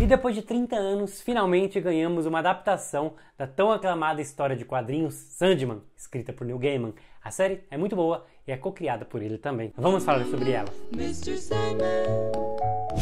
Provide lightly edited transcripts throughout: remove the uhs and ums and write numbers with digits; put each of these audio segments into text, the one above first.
E depois de 30 anos, finalmente ganhamos uma adaptação da tão aclamada história de quadrinhos Sandman, escrita por Neil Gaiman. A série é muito boa e é co-criada por ele também. Vamos falar sobre ela.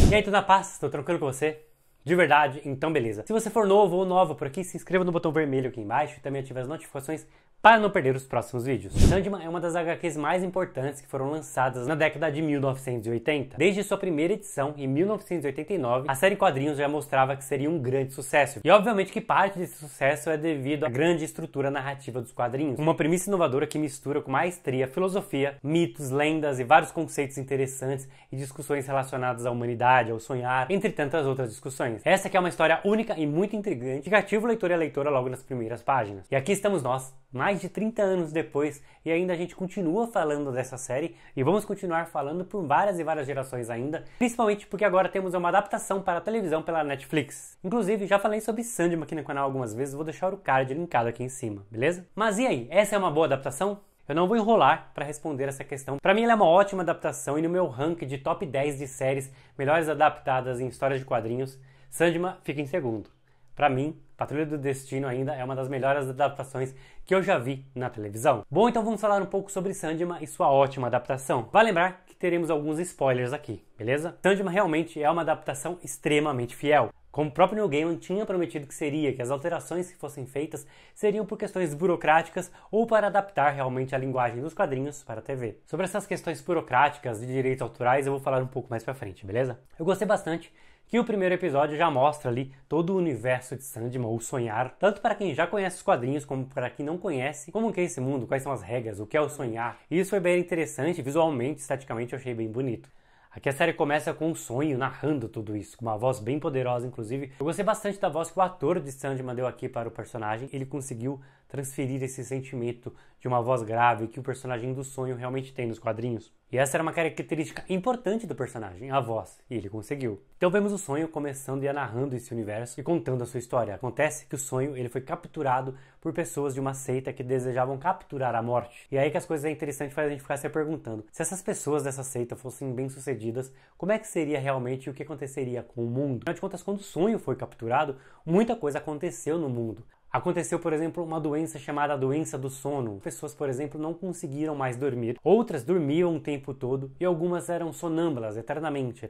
E aí, tudo na paz? Estou tranquilo com você? De verdade? Então beleza. Se você for novo ou nova por aqui, se inscreva no botão vermelho aqui embaixo e também ative as notificações para não perder os próximos vídeos. Sandman é uma das HQs mais importantes que foram lançadas na década de 1980. Desde sua primeira edição, em 1989, a série em quadrinhos já mostrava que seria um grande sucesso. E obviamente que parte desse sucesso é devido à grande estrutura narrativa dos quadrinhos. Uma premissa inovadora que mistura com maestria filosofia, mitos, lendas e vários conceitos interessantes e discussões relacionadas à humanidade, ao sonhar, entre tantas outras discussões. Essa aqui é uma história única e muito intrigante que cativa o leitor e a leitora logo nas primeiras páginas. E aqui estamos nós, mais de 30 anos depois, e ainda a gente continua falando dessa série e vamos continuar falando por várias e várias gerações ainda, principalmente porque agora temos uma adaptação para a televisão pela Netflix. Inclusive, já falei sobre Sandman aqui no canal algumas vezes, vou deixar o card linkado aqui em cima, beleza? Mas e aí, essa é uma boa adaptação? Eu não vou enrolar para responder essa questão. Para mim ela é uma ótima adaptação e no meu ranking de top 10 de séries melhores adaptadas em histórias de quadrinhos, Sandman fica em segundo. Para mim, Patrulha do Destino ainda é uma das melhores adaptações que eu já vi na televisão. Bom, então vamos falar um pouco sobre Sandman e sua ótima adaptação. Vale lembrar que teremos alguns spoilers aqui, beleza? Sandman realmente é uma adaptação extremamente fiel. Como o próprio Neil Gaiman tinha prometido que seria, que as alterações que fossem feitas seriam por questões burocráticas ou para adaptar realmente a linguagem dos quadrinhos para a TV. Sobre essas questões burocráticas de direitos autorais eu vou falar um pouco mais pra frente, beleza? Eu gostei bastante que o primeiro episódio já mostra ali todo o universo de Sandman, ou sonhar, tanto para quem já conhece os quadrinhos como para quem não conhece, como que é esse mundo, quais são as regras, o que é o sonhar. E isso foi bem interessante, visualmente, esteticamente eu achei bem bonito. Aqui a série começa com um sonho narrando tudo isso, com uma voz bem poderosa, inclusive. Eu gostei bastante da voz que o ator de Sandman deu aqui para o personagem. Ele conseguiu transferir esse sentimento de uma voz grave que o personagem do sonho realmente tem nos quadrinhos. E essa era uma característica importante do personagem, a voz, e ele conseguiu. Então vemos o sonho começando e narrando esse universo e contando a sua história. Acontece que o sonho ele foi capturado por pessoas de uma seita que desejavam capturar a morte. E aí que as coisas é interessante, faz a gente ficar se perguntando, se essas pessoas dessa seita fossem bem-sucedidas, como é que seria realmente e o que aconteceria com o mundo? Afinal de contas, quando o sonho foi capturado, muita coisa aconteceu no mundo. Aconteceu, por exemplo, uma doença chamada doença do sono. Pessoas, por exemplo, não conseguiram mais dormir. Outras dormiam o tempo todo e algumas eram sonâmbulas, eternamente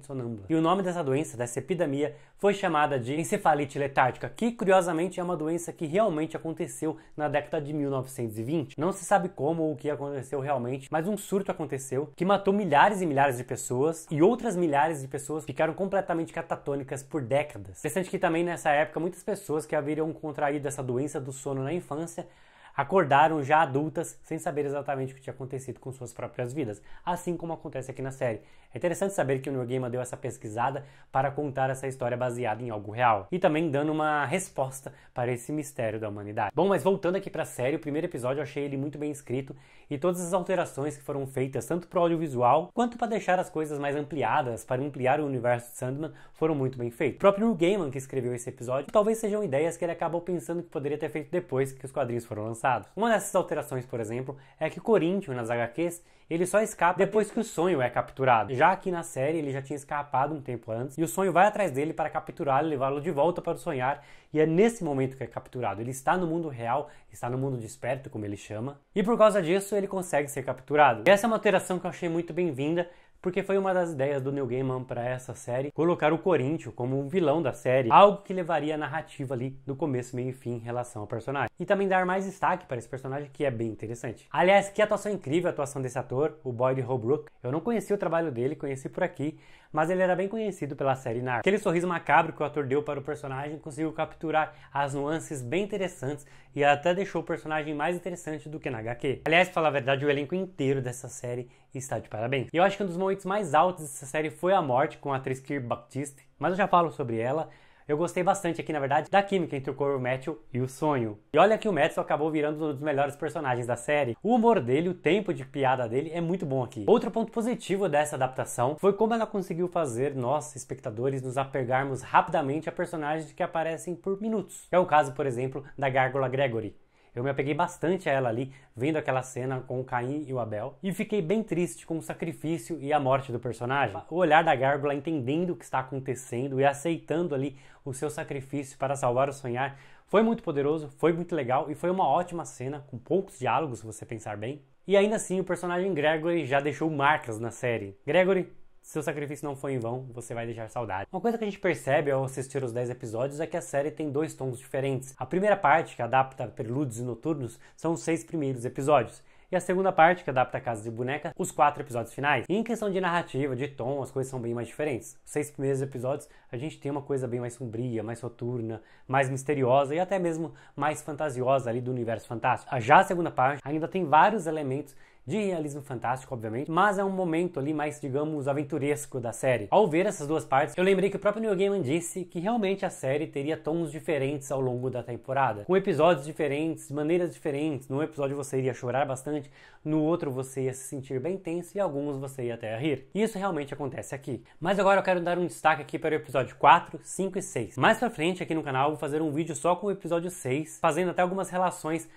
sonâmbulas. E o nome dessa doença, dessa epidemia, foi chamada de encefalite letárgica, que curiosamente é uma doença que realmente aconteceu na década de 1920. Não se sabe como ou o que aconteceu realmente, mas um surto aconteceu que matou milhares e milhares de pessoas e outras milhares de pessoas ficaram completamente catatônicas por décadas. Interessante que também nessa época muitas pessoas que haviam contraído dessa doença do sono na infância acordaram já adultas sem saber exatamente o que tinha acontecido com suas próprias vidas, assim como acontece aqui na série. É interessante saber que o Neil Gaiman deu essa pesquisada para contar essa história baseada em algo real e também dando uma resposta para esse mistério da humanidade. Bom, mas voltando aqui para a série, o primeiro episódio eu achei ele muito bem escrito e todas as alterações que foram feitas tanto para o audiovisual quanto para deixar as coisas mais ampliadas, para ampliar o universo de Sandman, foram muito bem feitos. O próprio Neil Gaiman que escreveu esse episódio, talvez sejam ideias que ele acabou pensando que poderia ter feito depois que os quadrinhos foram lançados. Uma dessas alterações, por exemplo, é que o Corinthians nas HQs, ele só escapa depois que o sonho é capturado. Já aqui na série, ele já tinha escapado um tempo antes, e o sonho vai atrás dele para capturá-lo e levá-lo de volta para o sonhar, e é nesse momento que é capturado. Ele está no mundo real, está no mundo desperto, como ele chama, e por causa disso ele consegue ser capturado. E essa é uma alteração que eu achei muito bem-vinda, porque foi uma das ideias do Neil Gaiman para essa série, colocar o Corinthians como um vilão da série, algo que levaria a narrativa ali do começo, meio e fim em relação ao personagem. E também dar mais destaque para esse personagem, que é bem interessante. Aliás, que atuação incrível a atuação desse ator, o Boyd Holbrook. Eu não conhecia o trabalho dele, conheci por aqui, mas ele era bem conhecido pela série Narcos. Aquele sorriso macabro que o ator deu para o personagem conseguiu capturar as nuances bem interessantes e até deixou o personagem mais interessante do que na HQ. Aliás, pra falar a verdade, o elenco inteiro dessa série está de parabéns. E eu acho que um dos momentos mais altos dessa série foi a morte com a atriz Kirby Baptiste, mas eu já falo sobre ela. Eu gostei bastante aqui, na verdade, da química entre o Corey Matthew e o sonho. E olha que o Matthew acabou virando um dos melhores personagens da série. O humor dele, o tempo de piada dele é muito bom aqui. Outro ponto positivo dessa adaptação foi como ela conseguiu fazer nós, espectadores, nos apegarmos rapidamente a personagens que aparecem por minutos. É o caso, por exemplo, da Gárgula Gregory. Eu me apeguei bastante a ela ali, vendo aquela cena com o Caim e o Abel, e fiquei bem triste com o sacrifício e a morte do personagem. O olhar da gárgula entendendo o que está acontecendo e aceitando ali o seu sacrifício para salvar o Sonhar foi muito poderoso, foi muito legal e foi uma ótima cena, com poucos diálogos, se você pensar bem. E ainda assim, o personagem Gregory já deixou marcas na série. Gregory, seu sacrifício não foi em vão, você vai deixar saudade. Uma coisa que a gente percebe ao assistir os 10 episódios é que a série tem 2 tons diferentes. A primeira parte, que adapta Prelúdios e Noturnos, são os 6 primeiros episódios. E a segunda parte, que adapta Casa de Boneca, os 4 episódios finais. E em questão de narrativa, de tom, as coisas são bem mais diferentes. Os 6 primeiros episódios, a gente tem uma coisa bem mais sombria, mais soturna, mais misteriosa e até mesmo mais fantasiosa ali do universo fantástico. Já a segunda parte ainda tem vários elementos de realismo fantástico, obviamente, mas é um momento ali mais, digamos, aventuresco da série. Ao ver essas 2 partes, eu lembrei que o próprio Neil Gaiman disse que realmente a série teria tons diferentes ao longo da temporada, com episódios diferentes, maneiras diferentes. Num episódio você iria chorar bastante, no outro você ia se sentir bem tenso e alguns você ia até rir. E isso realmente acontece aqui. Mas agora eu quero dar um destaque aqui para o episódio 4, 5 e 6. Mais pra frente aqui no canal eu vou fazer um vídeo só com o episódio 6, fazendo até algumas relações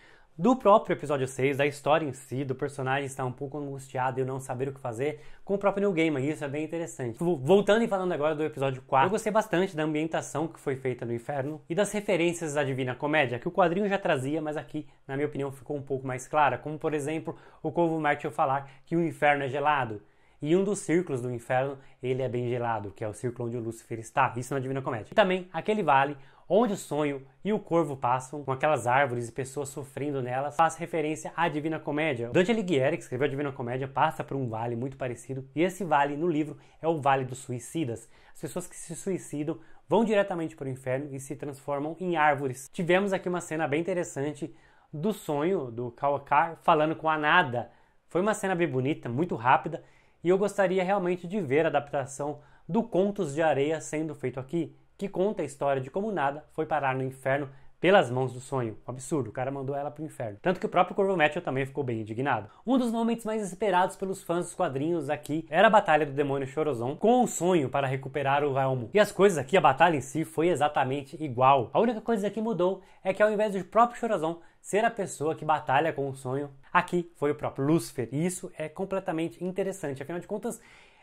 do próprio episódio 6, da história em si, do personagem estar um pouco angustiado e não saber o que fazer, com o próprio Neil Gaiman, e isso é bem interessante. Voltando e falando agora do episódio 4, eu gostei bastante da ambientação que foi feita no inferno e das referências à Divina Comédia, que o quadrinho já trazia, mas aqui, na minha opinião, ficou um pouco mais clara, como por exemplo, o Corvo Mártir falar que o inferno é gelado. E um dos círculos do inferno, ele é bem gelado, que é o círculo onde o Lúcifer está, isso na Divina Comédia. E também aquele vale onde o Sonho e o Corvo passam, com aquelas árvores e pessoas sofrendo nelas, faz referência à Divina Comédia. Dante Alighieri, que escreveu a Divina Comédia, passa por um vale muito parecido, e esse vale, no livro, é o Vale dos Suicidas. As pessoas que se suicidam vão diretamente para o inferno e se transformam em árvores. Tivemos aqui uma cena bem interessante do Sonho, do Kawakar, falando com a Nada. Foi uma cena bem bonita, muito rápida, e eu gostaria realmente de ver a adaptação do Contos de Areia sendo feito aqui, que conta a história de como Nada foi parar no inferno pelas mãos do Sonho. Um absurdo, o cara mandou ela pro inferno. Tanto que o próprio Corvo Mártir também ficou bem indignado. Um dos momentos mais esperados pelos fãs dos quadrinhos aqui era a batalha do demônio Chorozon com o Sonho para recuperar o Elmo. E as coisas aqui, a batalha em si foi exatamente igual. A única coisa que mudou é que ao invés do próprio Chorozon ser a pessoa que batalha com o Sonho, aqui foi o próprio Lúcifer. E isso é completamente interessante. Afinal de contas,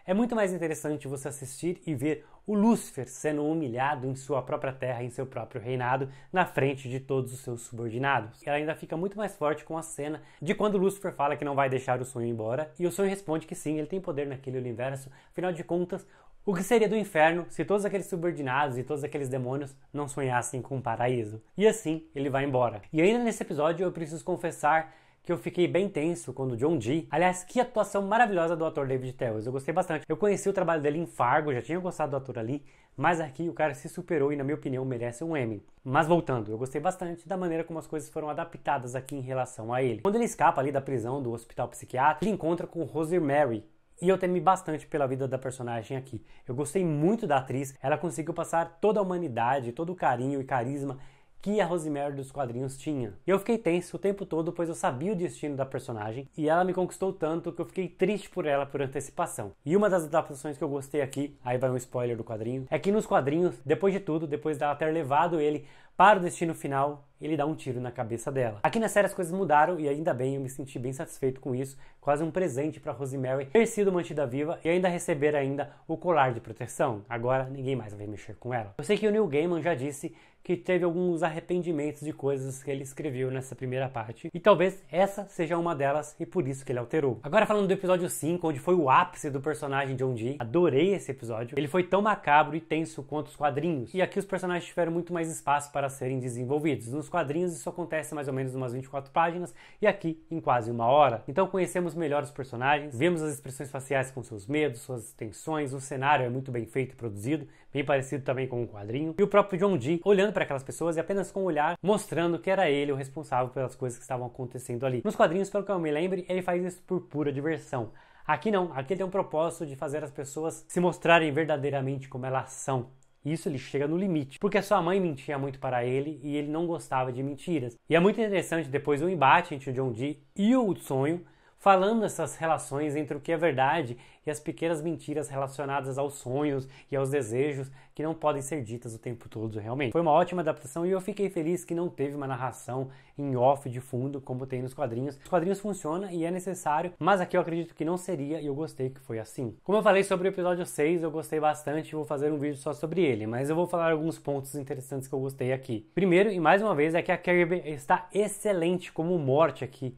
é muito mais interessante você assistir e ver o Lúcifer sendo humilhado em sua própria terra, em seu próprio reinado, na frente de todos os seus subordinados. Ela ainda fica muito mais forte com a cena de quando Lúcifer fala que não vai deixar o Sonho embora, e o Sonho responde que sim, ele tem poder naquele universo. Afinal de contas, o que seria do inferno se todos aqueles subordinados e todos aqueles demônios não sonhassem com um paraíso? E assim, ele vai embora. E ainda nesse episódio eu preciso confessar que eu fiquei bem tenso quando o John Dee... Aliás, que atuação maravilhosa do ator David Tewers, eu gostei bastante. Eu conheci o trabalho dele em Fargo, já tinha gostado do ator ali, mas aqui o cara se superou e, na minha opinião, merece um Emmy. Mas voltando, eu gostei bastante da maneira como as coisas foram adaptadas aqui em relação a ele. Quando ele escapa ali da prisão do hospital psiquiátrico, ele encontra com Rosemary. E eu temi bastante pela vida da personagem aqui. Eu gostei muito da atriz, ela conseguiu passar toda a humanidade, todo o carinho e carisma que a Rosemary dos quadrinhos tinha. E eu fiquei tenso o tempo todo, pois eu sabia o destino da personagem, e ela me conquistou tanto que eu fiquei triste por ela por antecipação. E uma das adaptações que eu gostei aqui, aí vai um spoiler do quadrinho, é que nos quadrinhos, depois de tudo, depois dela ter levado ele para o destino final, ele dá um tiro na cabeça dela. Aqui na série as coisas mudaram e ainda bem, eu me senti bem satisfeito com isso, quase um presente para Rosemary ter sido mantida viva e ainda receber ainda o colar de proteção. Agora ninguém mais vai mexer com ela. Eu sei que o Neil Gaiman já disse que teve alguns arrependimentos de coisas que ele escreveu nessa primeira parte, e talvez essa seja uma delas e por isso que ele alterou. Agora falando do episódio 5, onde foi o ápice do personagem John Dee, adorei esse episódio. Ele foi tão macabro e tenso quanto os quadrinhos, e aqui os personagens tiveram muito mais espaço para serem desenvolvidos. Nos quadrinhos isso acontece mais ou menos umas 24 páginas, e aqui em quase 1 hora. Então conhecemos melhor os personagens, vemos as expressões faciais com seus medos, suas tensões, o cenário é muito bem feito e produzido, bem parecido também com o quadrinho, e o próprio John Dee olhando para aquelas pessoas e apenas com o olhar mostrando que era ele o responsável pelas coisas que estavam acontecendo ali. Nos quadrinhos, pelo que eu me lembre, ele faz isso por pura diversão. Aqui não, aqui ele tem um propósito de fazer as pessoas se mostrarem verdadeiramente como elas são. Isso ele chega no limite, porque a sua mãe mentia muito para ele e ele não gostava de mentiras. E é muito interessante depois o embate entre o John Dee e o Sonho falando essas relações entre o que é verdade e as pequenas mentiras relacionadas aos sonhos e aos desejos que não podem ser ditas o tempo todo realmente. Foi uma ótima adaptação e eu fiquei feliz que não teve uma narração em off de fundo como tem nos quadrinhos. Os quadrinhos funcionam e é necessário, mas aqui eu acredito que não seria e eu gostei que foi assim. Como eu falei sobre o episódio 6, eu gostei bastante e vou fazer um vídeo só sobre ele, mas eu vou falar alguns pontos interessantes que eu gostei aqui. Primeiro, e mais uma vez, é que a Kirby está excelente como Morte aqui.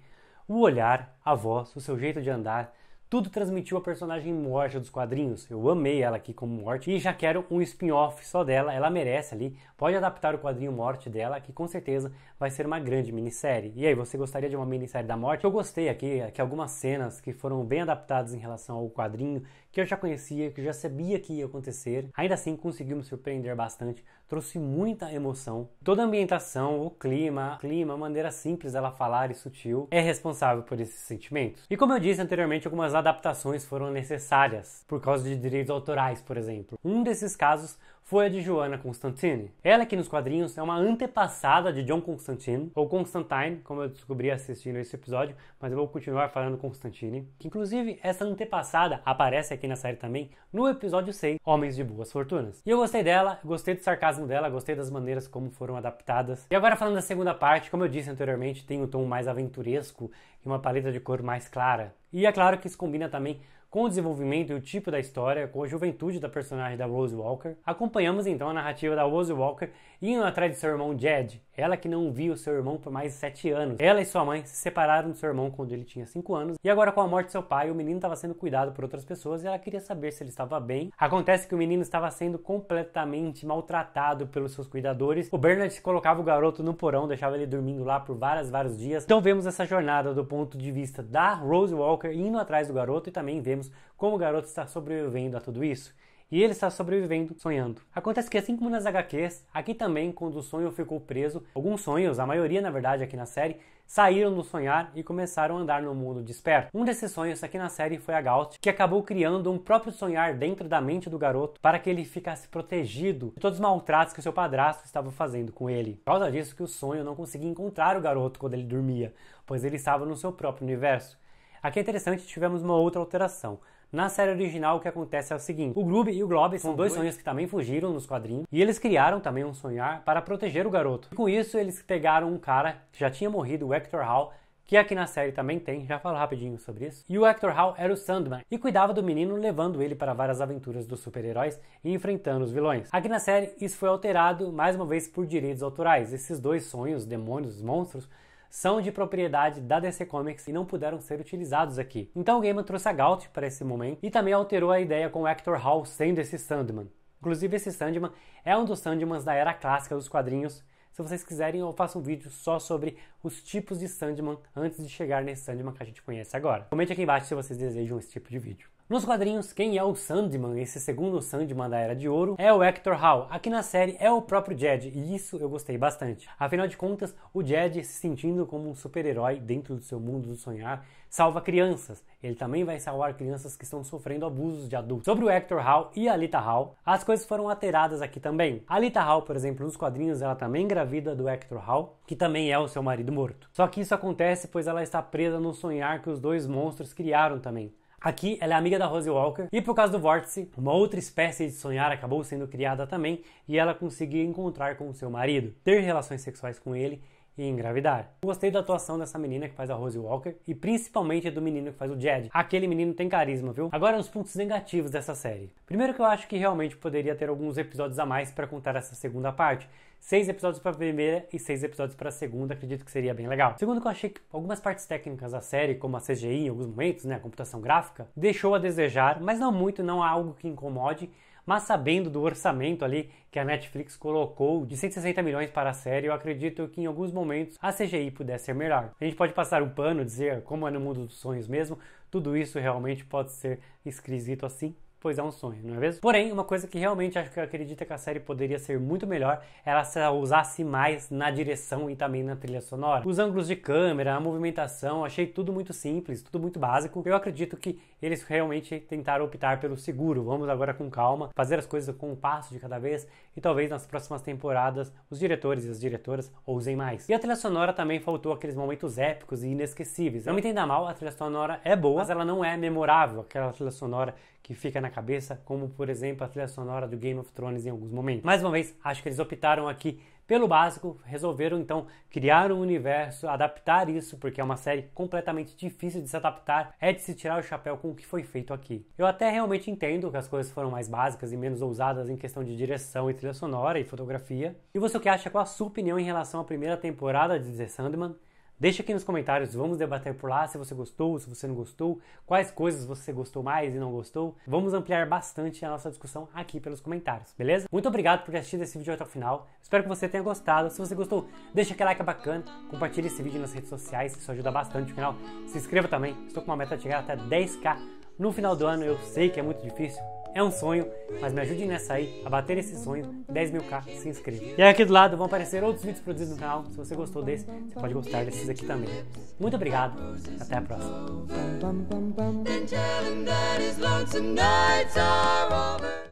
O olhar, a voz, o seu jeito de andar, tudo transmitiu a personagem Morte dos quadrinhos. Eu amei ela aqui como Morte e já quero um spin-off só dela, ela merece ali. Pode adaptar o quadrinho Morte dela, que com certeza vai ser uma grande minissérie. E aí, você gostaria de uma minissérie da Morte? Eu gostei aqui que algumas cenas que foram bem adaptadas em relação ao quadrinho, que eu já conhecia, que eu já sabia que ia acontecer. Ainda assim, conseguiu me surpreender bastante, trouxe muita emoção. Toda a ambientação, o clima, a maneira simples dela falar e sutil, é responsável por esses sentimentos. E como eu disse anteriormente, algumas adaptações foram necessárias, por causa de direitos autorais, por exemplo. Um desses casos foi a de Joanna Constantine. Ela aqui nos quadrinhos é uma antepassada de John Constantine, ou Constantine, como eu descobri assistindo esse episódio, mas eu vou continuar falando Constantine. Que, inclusive, essa antepassada aparece aqui na série também, no episódio 6, Homens de Boas Fortunas. E eu gostei dela, gostei do sarcasmo dela, gostei das maneiras como foram adaptadas. E agora falando da segunda parte, como eu disse anteriormente, tem um tom mais aventuresco e uma paleta de cor mais clara. E é claro que isso combina também com o desenvolvimento e o tipo da história, com a juventude da personagem da Rose Walker. Acompanhamos então a narrativa da Rose Walker indo atrás de seu irmão Jed, ela que não viu seu irmão por mais de 7 anos. Ela e sua mãe se separaram do seu irmão quando ele tinha 5 anos, e agora com a morte de seu pai, o menino estava sendo cuidado por outras pessoas e ela queria saber se ele estava bem. Acontece que o menino estava sendo completamente maltratado pelos seus cuidadores. O Bernard colocava o garoto no porão, deixava ele dormindo lá por vários dias. Então vemos essa jornada do ponto de vista da Rose Walker indo atrás do garoto e também vemos como o garoto está sobrevivendo a tudo isso. E ele está sobrevivendo sonhando. Acontece que assim como nas HQs, aqui também quando o sonho ficou preso, alguns sonhos, a maioria na verdade aqui na série, saíram do sonhar e começaram a andar no mundo desperto. Um desses sonhos aqui na série foi a Gaunt, que acabou criando um próprio sonhar dentro da mente do garoto para que ele ficasse protegido de todos os maltratos que o seu padrasto estava fazendo com ele. Por causa disso que o sonho não conseguia encontrar o garoto quando ele dormia, pois ele estava no seu próprio universo. Aqui é interessante, tivemos uma outra alteração. Na série original, o que acontece é o seguinte: o Groob e o Glob são dois sonhos que também fugiram nos quadrinhos, e eles criaram também um sonhar para proteger o garoto. E com isso, eles pegaram um cara que já tinha morrido, o Hector Hall, que aqui na série também tem, já falo rapidinho sobre isso. E o Hector Hall era o Sandman, e cuidava do menino, levando ele para várias aventuras dos super-heróis e enfrentando os vilões. Aqui na série, isso foi alterado, mais uma vez, por direitos autorais. Esses dois sonhos, demônios, monstros, são de propriedade da DC Comics e não puderam ser utilizados aqui. Então o Gaiman trouxe a Gaunt para esse momento e também alterou a ideia com o Hector Hall sendo esse Sandman. Inclusive esse Sandman é um dos Sandmans da era clássica dos quadrinhos. Se vocês quiserem, eu faço um vídeo só sobre os tipos de Sandman antes de chegar nesse Sandman que a gente conhece agora. Comente aqui embaixo se vocês desejam esse tipo de vídeo. Nos quadrinhos, quem é o Sandman, esse segundo Sandman da Era de Ouro, é o Hector Hall. Aqui na série é o próprio Jed, e isso eu gostei bastante. Afinal de contas, o Jed, se sentindo como um super-herói dentro do seu mundo do sonhar, salva crianças. Ele também vai salvar crianças que estão sofrendo abusos de adultos. Sobre o Hector Hall e a Alita Hall, as coisas foram alteradas aqui também. A Alita Hall, por exemplo, nos quadrinhos, ela também engravida do Hector Hall, que também é o seu marido morto. Só que isso acontece pois ela está presa no sonhar que os dois monstros criaram também. Aqui ela é amiga da Rose Walker e por causa do vórtice, uma outra espécie de sonhar acabou sendo criada também e ela conseguiu encontrar com o seu marido, ter relações sexuais com ele e engravidar. Gostei da atuação dessa menina que faz a Rose Walker e principalmente do menino que faz o Jed. Aquele menino tem carisma, viu? Agora os pontos negativos dessa série. Primeiro que eu acho que realmente poderia ter alguns episódios a mais para contar essa segunda parte. 6 episódios para a primeira e 6 episódios para a segunda, acredito que seria bem legal. Segundo que eu achei que algumas partes técnicas da série, como a CGI em alguns momentos, né, a computação gráfica, deixou a desejar, mas não muito, não há algo que incomode. Mas sabendo do orçamento ali que a Netflix colocou de 160 milhões para a série, eu acredito que em alguns momentos a CGI pudesse ser melhor. A gente pode passar um pano, dizer como é no mundo dos sonhos mesmo, tudo isso realmente pode ser esquisito assim, pois é um sonho, não é mesmo? Porém, uma coisa que realmente acho que eu acredito que a série poderia ser muito melhor, ela se usasse mais na direção e também na trilha sonora. Os ângulos de câmera, a movimentação, achei tudo muito simples, tudo muito básico. Eu acredito que eles realmente tentaram optar pelo seguro. Vamos agora com calma, fazer as coisas com um passo de cada vez e talvez nas próximas temporadas os diretores e as diretoras ousem mais. E a trilha sonora também faltou aqueles momentos épicos e inesquecíveis. Não me entenda mal, a trilha sonora é boa, mas ela não é memorável, aquela trilha sonora que fica na cabeça, como por exemplo a trilha sonora do Game of Thrones em alguns momentos. Mais uma vez, acho que eles optaram aqui pelo básico, resolveram então criar um universo, adaptar isso, porque é uma série completamente difícil de se adaptar, é de se tirar o chapéu com o que foi feito aqui. Eu até realmente entendo que as coisas foram mais básicas e menos ousadas em questão de direção e trilha sonora e fotografia. E você o que acha? Qual a sua opinião em relação à primeira temporada de The Sandman? Deixa aqui nos comentários, vamos debater por lá se você gostou, se você não gostou, quais coisas você gostou mais e não gostou. Vamos ampliar bastante a nossa discussão aqui pelos comentários, beleza? Muito obrigado por ter assistido esse vídeo até o final, espero que você tenha gostado. Se você gostou, deixa aquele like bacana, compartilhe esse vídeo nas redes sociais, isso ajuda bastante o canal. Se inscreva também, estou com uma meta de chegar até 10k no final do ano, eu sei que é muito difícil. É um sonho, mas me ajude nessa aí, a bater esse sonho, 10.000k, se inscreva. E aí aqui do lado vão aparecer outros vídeos produzidos no canal, se você gostou desse, você pode gostar desses aqui também. Muito obrigado, até a próxima.